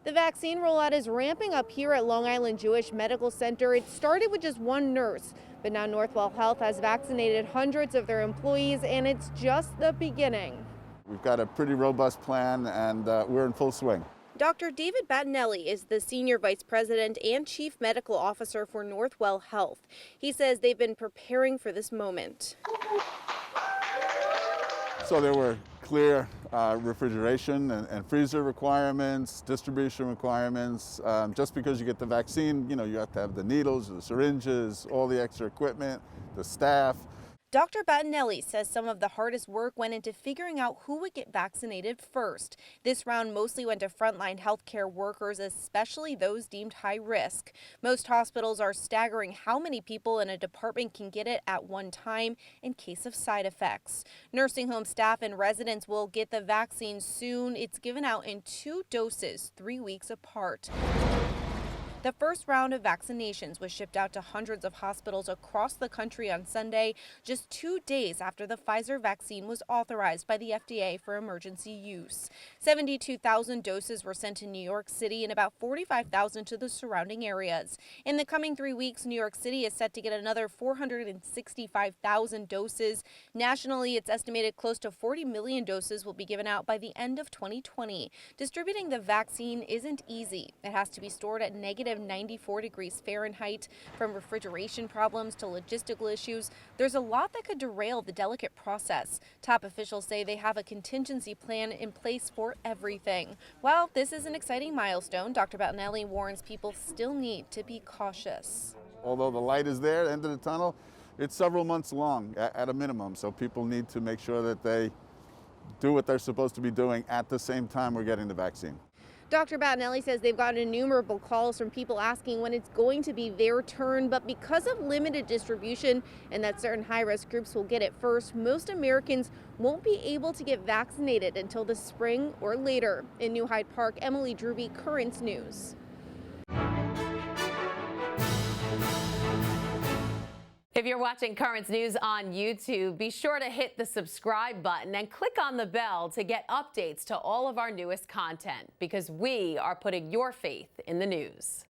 The vaccine rollout is ramping up here at Long Island Jewish Medical Center. It started with just one nurse, but now Northwell Health has vaccinated hundreds of their employees, and it's just the beginning. We've got a pretty robust plan, and we're in full swing. Dr. David Battineli is the Senior Vice President and Chief Medical Officer for Northwell Health. He says they've been preparing for this moment. So there were clear refrigeration and freezer requirements, distribution requirements. Just because you get the vaccine, you have to have the needles, the syringes, all the extra equipment, the staff. Dr. Battineli says some of the hardest work went into figuring out who would get vaccinated first. This round mostly went to frontline healthcare workers, especially those deemed high risk. Most hospitals are staggering how many people in a department can get it at one time in case of side effects. Nursing home staff and residents will get the vaccine soon. It's given out in 2 doses, 3 weeks apart. The first round of vaccinations was shipped out to hundreds of hospitals across the country on Sunday, just 2 days after the Pfizer vaccine was authorized by the FDA for emergency use. 72,000 doses were sent to New York City and about 45,000 to the surrounding areas. In the coming 3 weeks, New York City is set to get another 465,000 doses. Nationally, it's estimated close to 40 million doses will be given out by the end of 2020. Distributing the vaccine isn't easy. It has to be stored at -94 degrees Fahrenheit. From refrigeration problems to logistical issues, there's a lot that could derail the delicate process. Top officials say they have a contingency plan in place for everything. While this is an exciting milestone, Dr. Battineli warns people still need to be cautious. Although the light is there at the end of the tunnel, it's several months long at a minimum, so people need to make sure that they do what they're supposed to be doing at the same time we're getting the vaccine. Dr. Battineli says they've gotten innumerable calls from people asking when it's going to be their turn, but because of limited distribution and that certain high-risk groups will get it first, most Americans won't be able to get vaccinated until the spring or later. In New Hyde Park, Emily DROOBY, Currents News. If you're watching Currents News on YouTube, be sure to hit the subscribe button and click on the bell to get updates to all of our newest content, because we are putting your faith in the news.